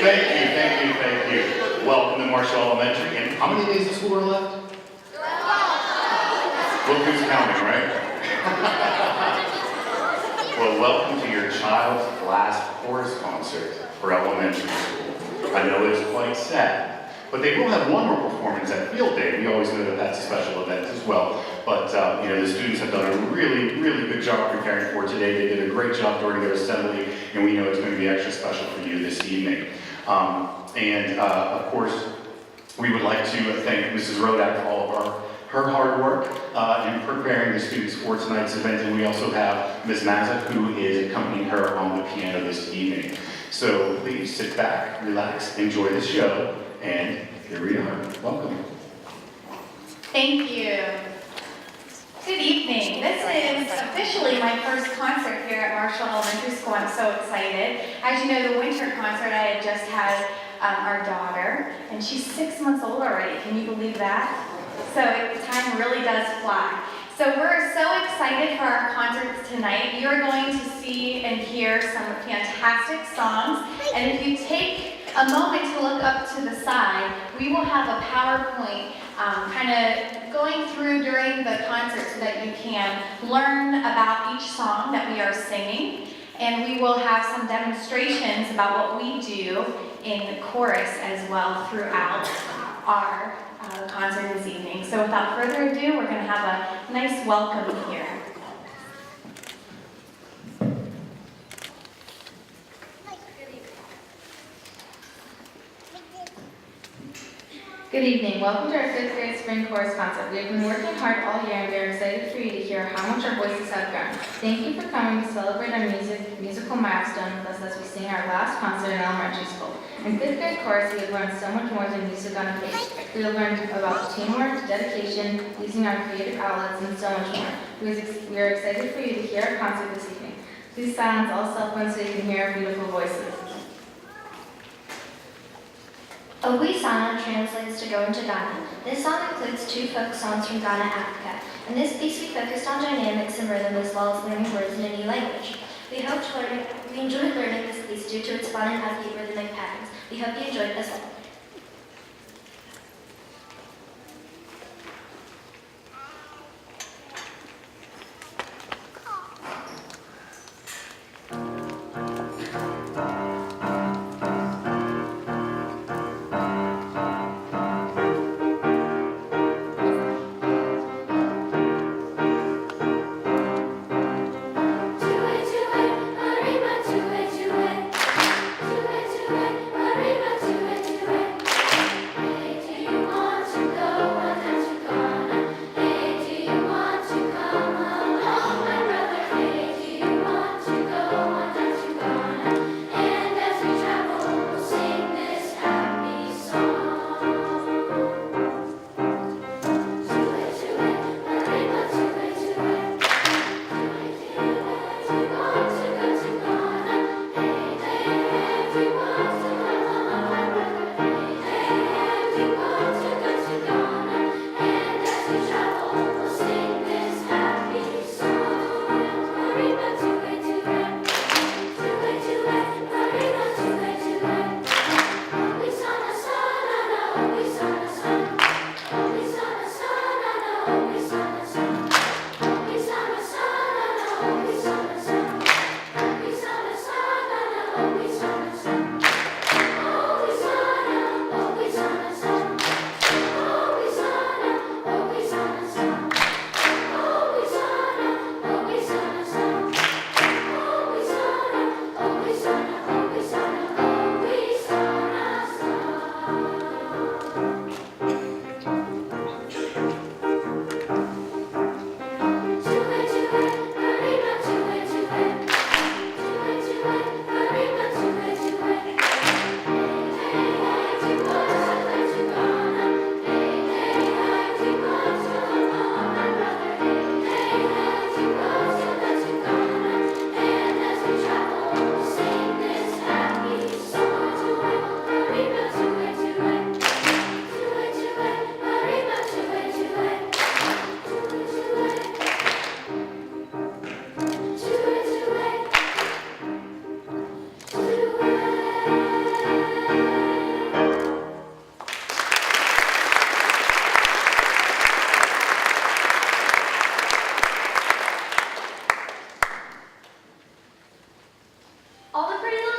Thank you. Welcome to Marshall Elementary. And how many days of school are left? Look who's counting, right? Well, welcome to your child's last chorus concert for elementary school. I know it's quite sad, but they will have one more performance at Field Day. We always know that that's a special event as well. But the students have done a really good job preparing for today. They did a great job during their assembly, and we know it's going to be extra special for you this evening. Of course, we would like to thank Mrs. Rodak for all of her hard work in preparing the students for tonight's event, and we also have Ms. Mazza, who is accompanying her on the piano this evening. So please sit back, relax, enjoy the show, and here we are. Welcome. Thank you. Good evening. This is officially my first concert here at Marshall Elementary School. I'm so excited. As you know, the winter concert, I had just had our daughter, and she's 6 months old already. Can you believe that? So time really does fly. So we're so excited for our concerts tonight. You are going to see and hear some fantastic songs. And if you take a moment to look up to the side, we will have a PowerPoint kind of going through during the concert so that you can learn about each song that we are singing. And we will have some demonstrations about what we do in the chorus as well throughout our concert this evening. So without further ado, we're going to have a nice welcome here. Good evening. Welcome to our 5th grade spring chorus concert. We have been working hard all year and we are excited for you to hear how much our voices have grown. Thank you for coming to celebrate our musical milestone with us as we sing our last concert in elementary school. In 5th grade chorus, we have learned so much more than music on a page. We have learned about teamwork, dedication, using our creative outlets, and so much more. We are excited for you to hear our concert this evening. Please silence all cell phones so you can hear our beautiful voices. Owi Sana translates to go into Ghana. This song includes 2 folk songs from Ghana, Africa. In this piece, we focused on dynamics and rhythm as well as learning words in a new language. We enjoyed learning this piece due to its fun and upbeat rhythmic patterns. We hope you enjoyed it as well. Arriba,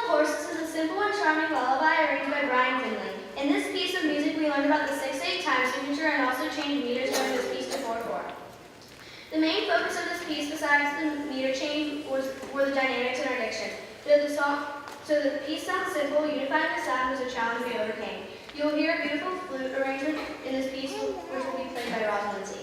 Chorus is a simple and charming lullaby arranged by Brian Finley. In this piece of music, we learned about the 6/8 time signature and also changed meters during this piece to 4/4. The main focus of this piece, besides the meter change, were the dynamics in our diction. So the piece sounds simple, unifying the sound was a challenge we overcame. You will hear a beautiful flute arrangement in this piece, which will be played by Rob Lindsay.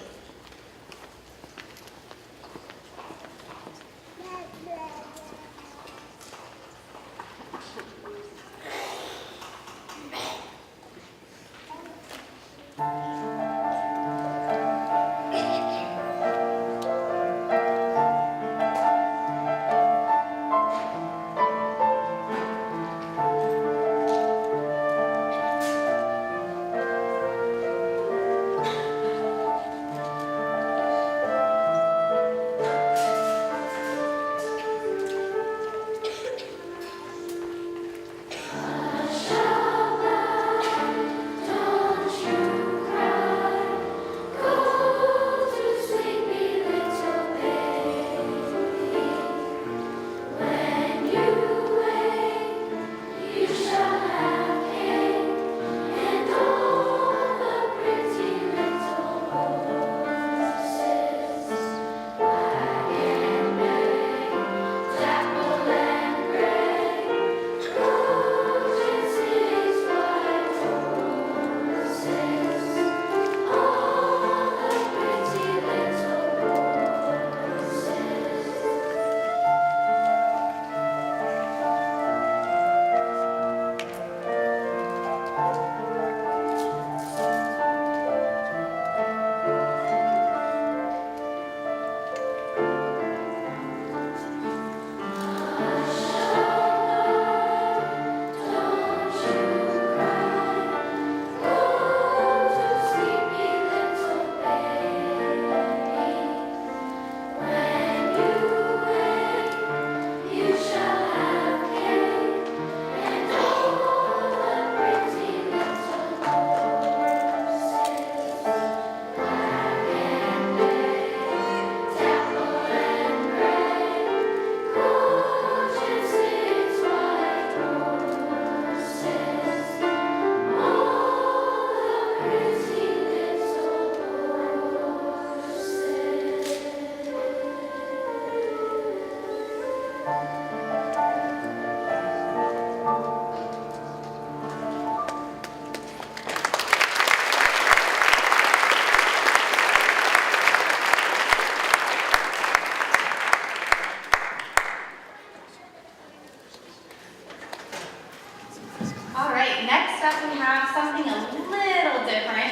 All right, next up we have something a little different.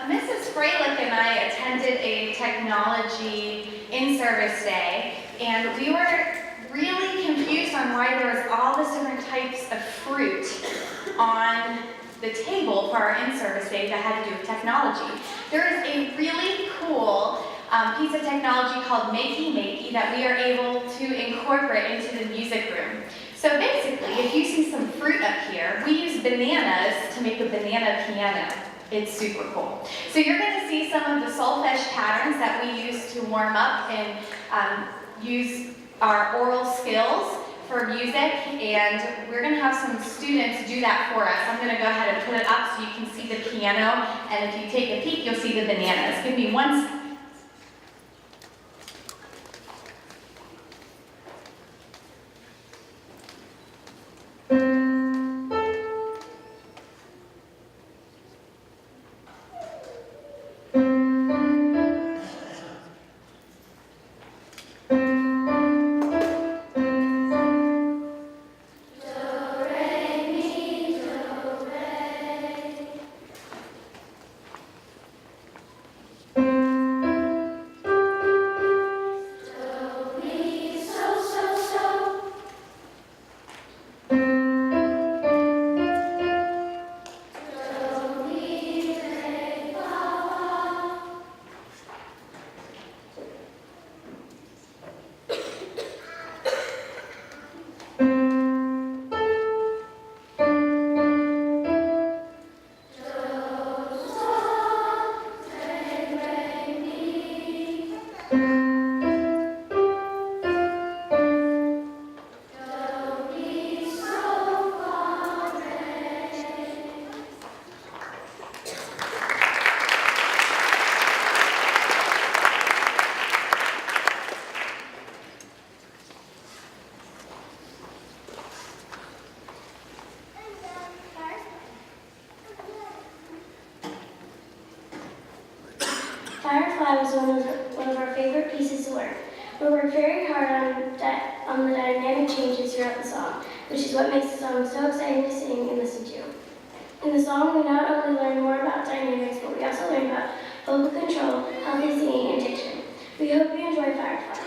Mrs. Freilich and I attended a technology in-service day, and we were really confused on why there was all this different types of fruit on the table for our in-service days that had to do with technology. There is a really cool piece of technology called Makey Makey that we are able to incorporate into the music room. So basically, if you see some fruit up here, we use bananas to make a banana piano. It's super cool. So you're going to see some of the solfege patterns that we use to warm up and use our oral skills for music, and we're going to have some students do that for us. I'm going to go ahead and put it up so you can see the piano, and if you take a peek, you'll see the bananas. Give me one second. GR5 is one of our favorite pieces to learn. We work very hard on the dynamic changes throughout the song, which is what makes the song so exciting to sing and listen to. In the song, we not only learn more about dynamics, but we also learn about vocal control, healthy singing, and diction. We hope you enjoy Firefly.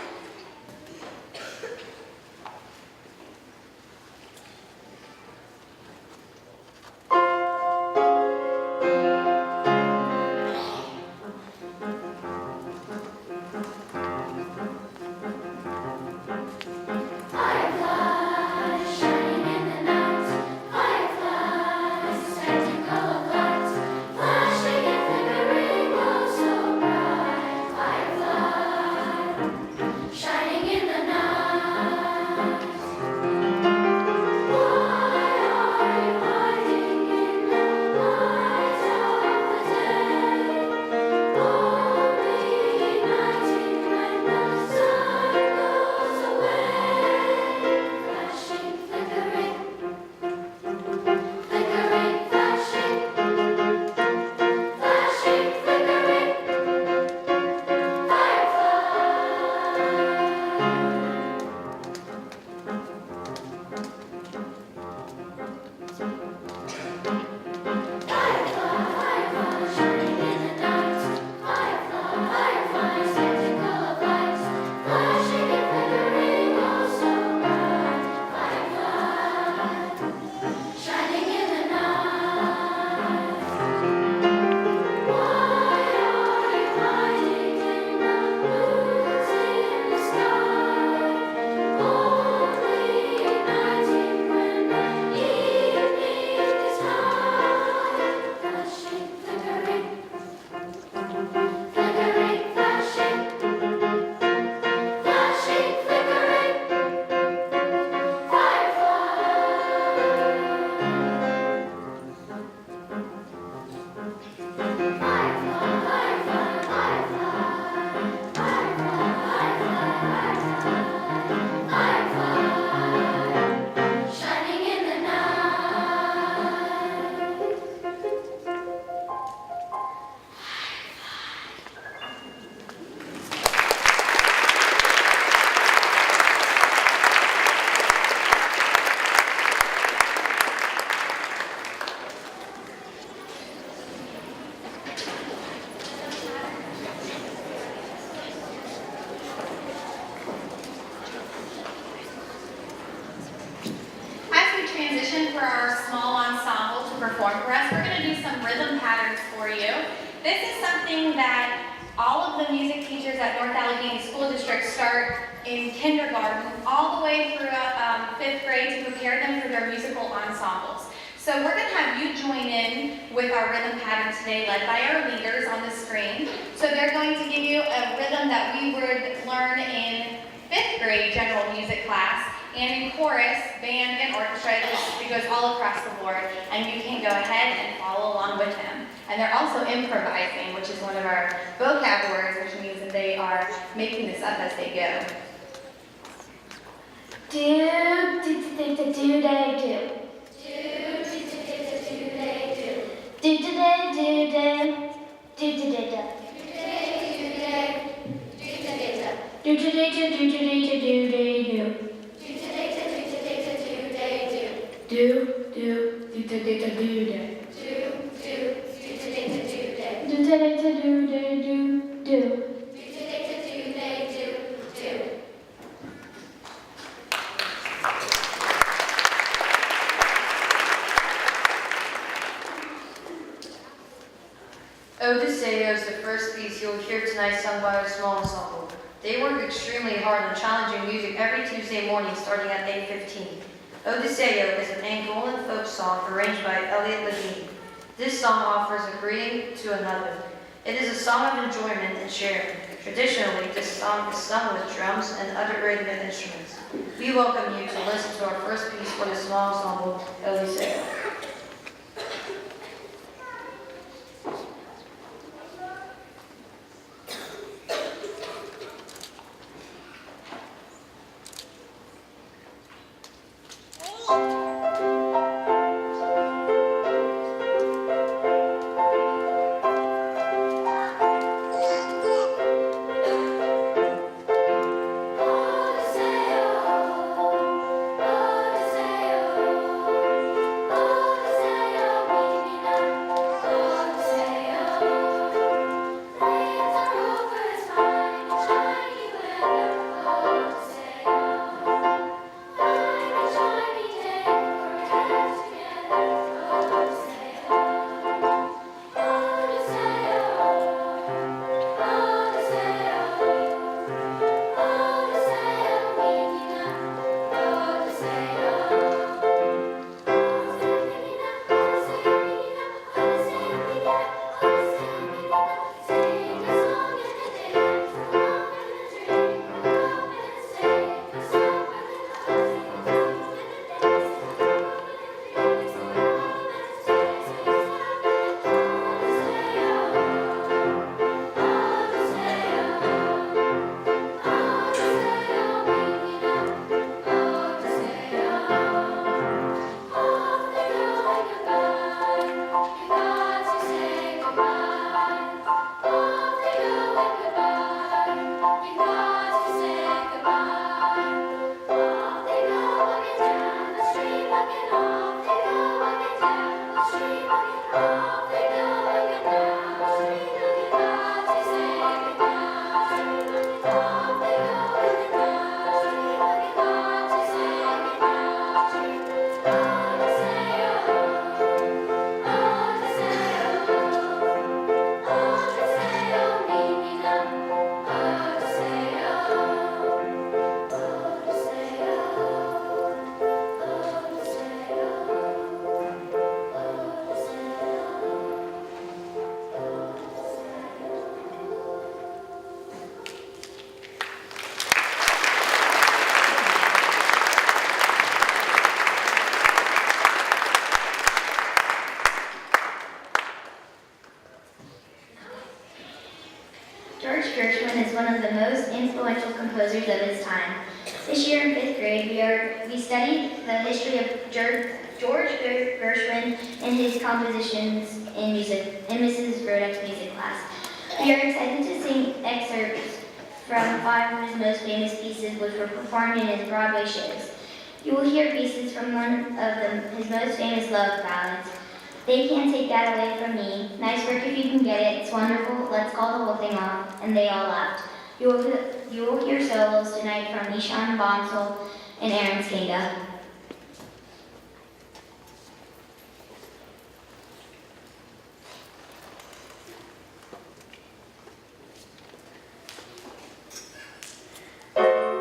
Transition for our small ensemble to perform for us. We're going to do some rhythm patterns for you. This is something that all of the music teachers at North Allegheny School District start in kindergarten all the way through 5th grade to prepare them for their musical ensembles. So we're going to have you join in with our rhythm pattern today, led by our leaders on the screen. So they're going to give you a rhythm that we would learn in 5th grade general music class. And in chorus, band, and orchestra, it goes all across the board, and you can go ahead and follow along with them. And they're also improvising, which is one of our vocab words, which means that they are making this up as they go. Do, do, do, do, do, do, they do. Do, do, do, do, do. Do, do, do, do. Do, do, do, do, do, do, do, do, do. Do, do, do, do, do, do, do, do. Do, do, do, do, do, do, do. Odiseo is the first piece you'll hear tonight sung by our small ensemble. They work extremely hard on challenging music every Tuesday morning starting at 8:15. Odiseo is an Angolan folk song arranged by Elliot Levine. This song offers a greeting to another. It is a song of enjoyment and sharing. Traditionally, this song is sung with drums and other rhythmic instruments. We welcome you to listen to our first piece for the small ensemble, Odiseo. composers of his time. This year in 5th grade, we studied the history of George Gershwin and his compositions in Mrs. Rodek's music class. We are excited to sing excerpts from 5 of his most famous pieces, which were performed in his Broadway shows. You will hear pieces from one of his most famous love ballads. They can't take that away from me. Nice work if you can get it. It's wonderful. Let's call the whole thing off. And they all laughed. You will hear solos tonight from Ishan Bonsal and Aaron Skinga. Thank you.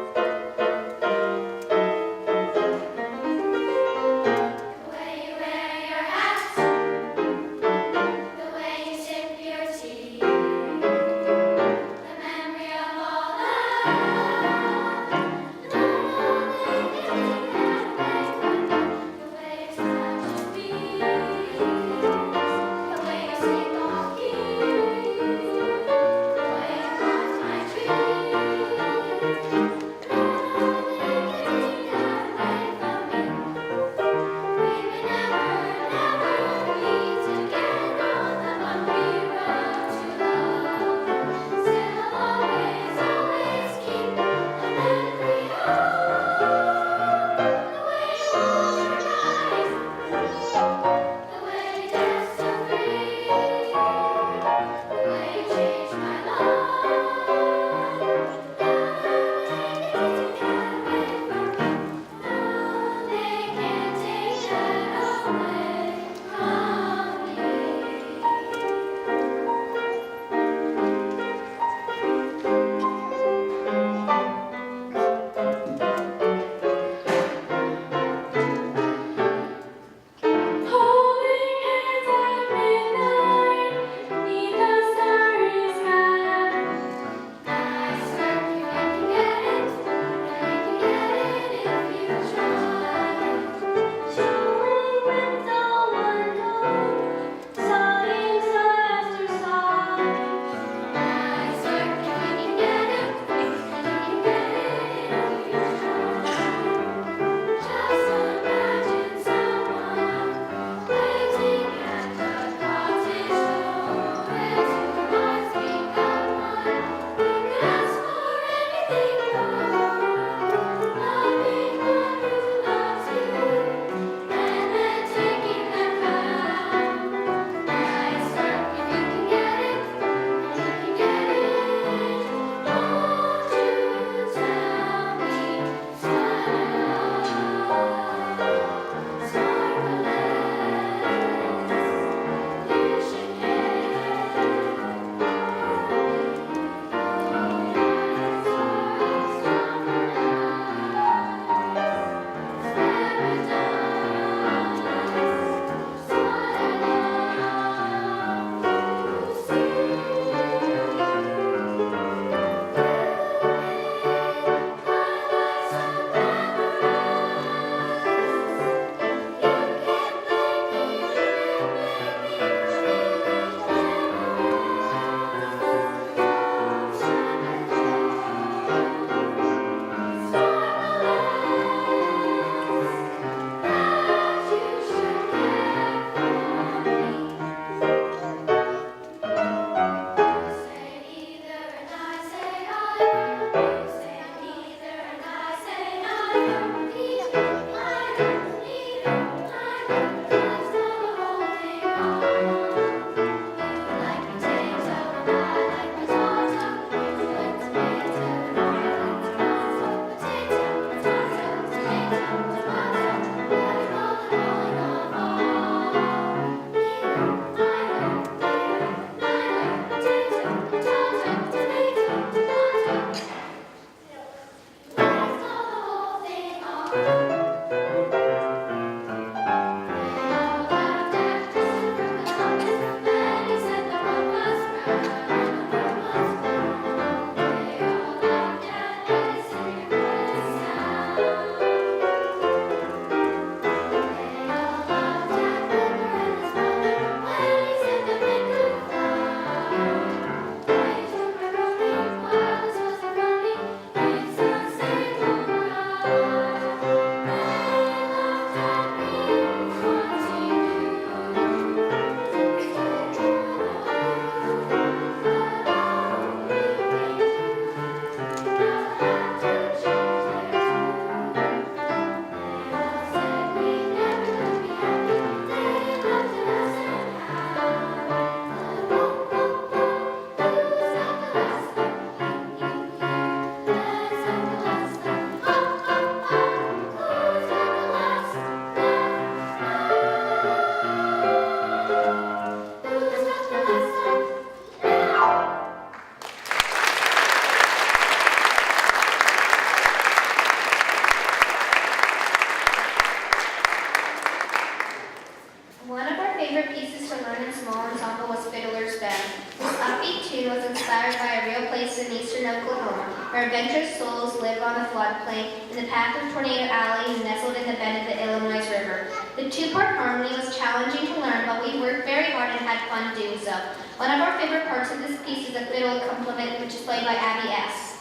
favorite pieces to learn in small ensemble was Fiddler's Bend. This upbeat tune was inspired by a real place in eastern Oklahoma, where adventurous souls live on the floodplain in the path of Tornado Alley nestled in the bend of the Illinois River. The two-part harmony was challenging to learn, but we worked very hard and had fun doing so. One of our favorite parts of this piece is a fiddle accompaniment, which is played by Abby S.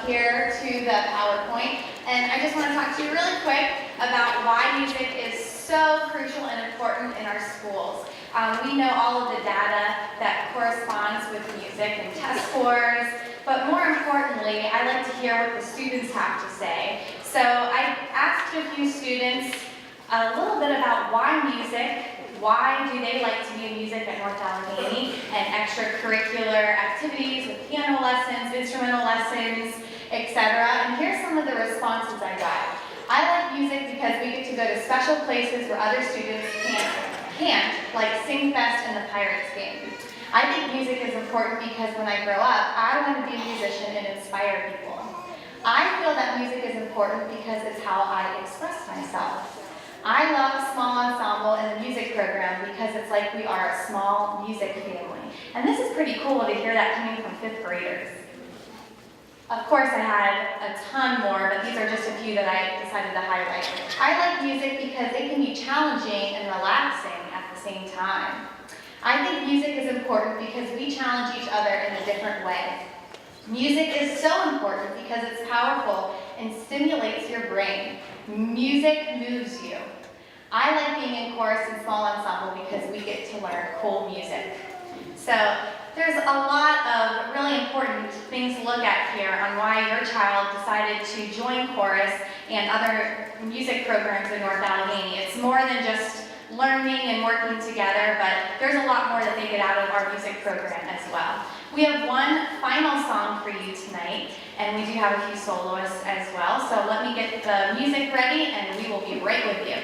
here to the PowerPoint, and I just want to talk to you really quick about why music is so crucial and important in our schools. We know all of the data that corresponds with music and test scores, but more importantly, I like to hear what the students have to say. So I asked a few students a little bit about why music. Why do they like to be in music at North Allegheny, and extracurricular activities with piano lessons, instrumental lessons, etc. And here's some of the responses I got. I like music because we get to go to special places where other students can't, like Sing Fest and the Pirates game. I think music is important because when I grow up, I want to be a musician and inspire people. I feel that music is important because it's how I express myself. I love small ensemble in the music program because it's like we are a small music family. And this is pretty cool to hear that coming from 5th graders. Of course, I had a ton more, but these are just a few that I decided to highlight. I like music because it can be challenging and relaxing at the same time. I think music is important because we challenge each other in a different way. Music is so important because it's powerful and stimulates your brain. Music moves you. I like being in chorus and small ensemble because we get to learn cool music. So there's a lot of really important things to look at here on why your child decided to join chorus and other music programs in North Allegheny. It's more than just learning and working together, but there's a lot more that they get out of our music program as well. We have one final song for you tonight, and we do have a few soloists as well. So let me get the music ready, and we will be right with you.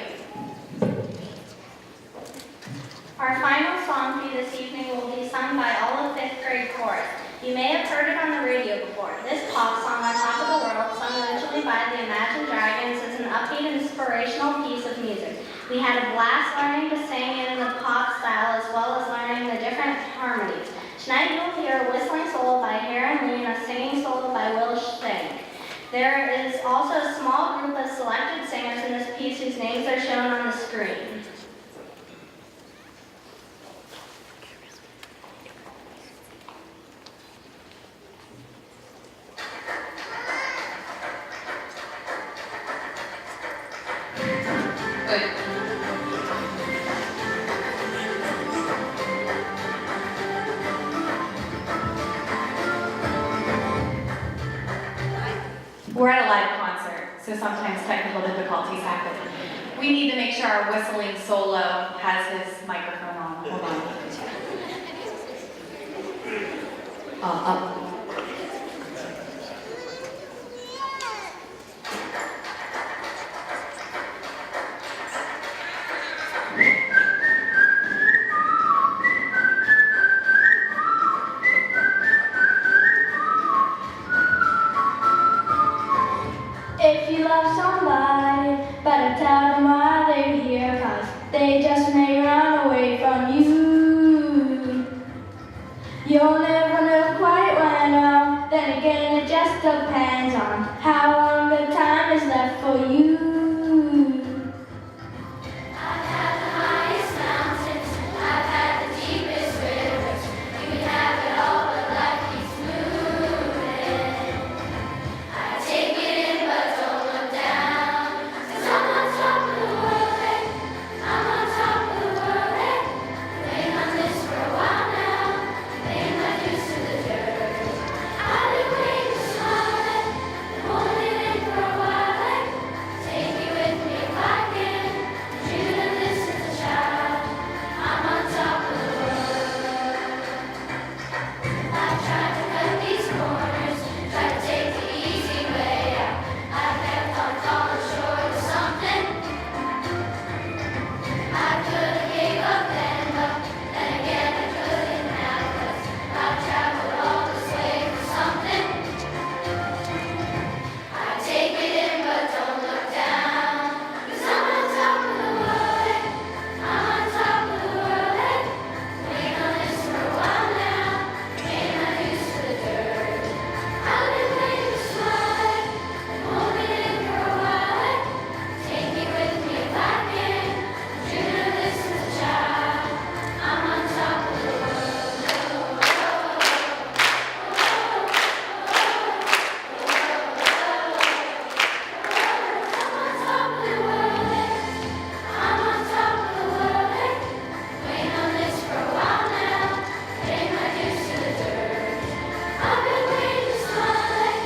Our final song for you this evening will be sung by all of 5th grade chorus. You may have heard it on the radio before. This pop song, On Top of the World, sung originally by the Imagine Dragons, is an upbeat and inspirational piece of music. We had a blast learning to sing it in the pop style as well as learning the different harmonies. Tonight you will hear a whistling solo by Hare and Lee and a singing solo by Will Singh. There is also a small group of selected singers in this piece whose names are shown on the screen. We're at a live concert, so sometimes technical difficulties happen. We need to make sure our whistling solo has his microphone on. Hold on. Up. If you love somebody, better tell them why they're here, 'cause they just may run away from you. You'll never know quite when, well, then again it just depends on how long the time is left for you. I've had the highest mountains, I've had the deepest rivers. You can have it all, but life keeps moving. I take it in, but don't look down, 'cause I'm on top of the world, hey. I'm on top of the world, hey. Been on this for a while now, paying my dues to the dirt. I've been waiting to smile, hey, been holding it in for a while, hey. Take me with me if I can, dreaming of this as a child. I'm on top of the world. I've tried to cut these corners, tried to take the easy way out. I kept on falling short of something. I could've gave up then, but then again I couldn't now, 'cause I've traveled all this way for something. I take it in, but don't look down, 'cause I'm on top of the world, hey. I'm on top of the world, hey. Been on this for a while now, paying my dues to the dirt. I've been waiting to smile, been holding it in for a while, hey. Take me with me if I can, dreaming of this as a child. I'm on top of the world. I'm on top of the world, hey. I'm on top of the world, hey. Waiting on this for a while now, paying my dues to the dirt. I've been waiting to smile, hey,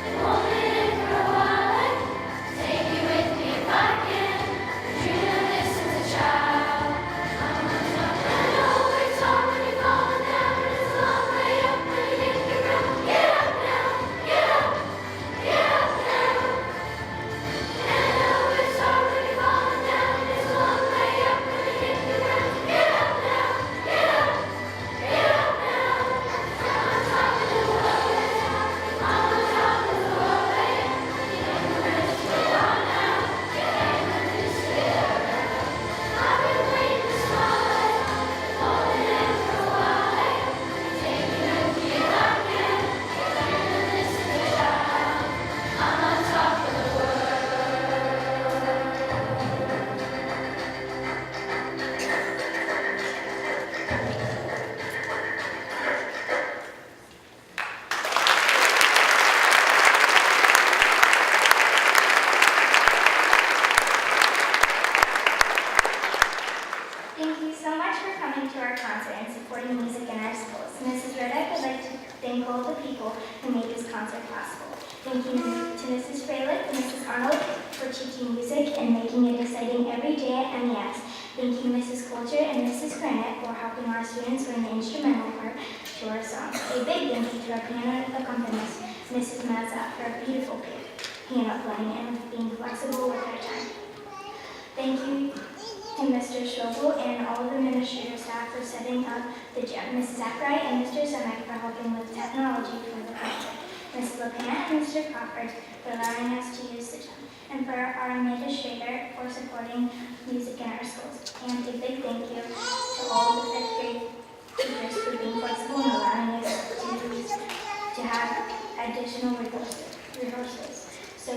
been holding it in for a while, hey. Take me with me if I can, dreaming of this as a child. I'm on top. I know it's hard when you're falling down, but it's a long way up when you hit the ground. Get up now, get up now. And I know it's hard when you're falling down, but it's a long way up when you hit the ground. Get up now, get up now. I'm on top of the world, hey. I'm on top of the world, hey. Been on this for a while now, paying my dues to the dirt. I've been waiting to smile, been holding it for a while, hey. Take me with me if I can, dreaming of this as a child. I'm on top of the world. Thank you so much for coming to our concert and supporting music in our schools. Mrs. Reddick would like to thank all the people who made this concert possible. Thank you to Mrs. Freilich and Mrs. Arnold for teaching music and making it exciting every day at MES. Thank you, Mrs. Coulter and Mrs. Granite, for helping our students learn the instrumental part to our song. A big thank you to our piano accompanist, Mrs. Mazza, for a beautiful piano playing and being flexible with her time. Thank you to Mr. Schobel and all of the administrative staff for setting up the gym, Mrs. Zachary and Mr. Zemek for helping with technology for the project, Ms. LePan and Mr. Crawford for allowing us to use the gym, and for our administrator for supporting music in our schools. And a big thank you to all the fifth grade teachers for being flexible and allowing us to have additional rehearsals. So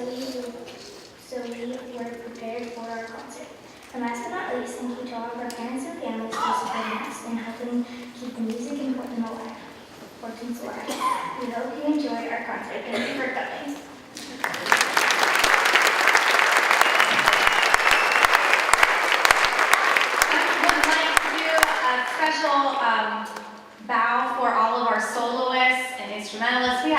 we were prepared for our concert. And last but not least, thank you to all of our parents and families for supporting us and helping keep the music important alive. We hope you enjoyed our concert. Thank you for coming.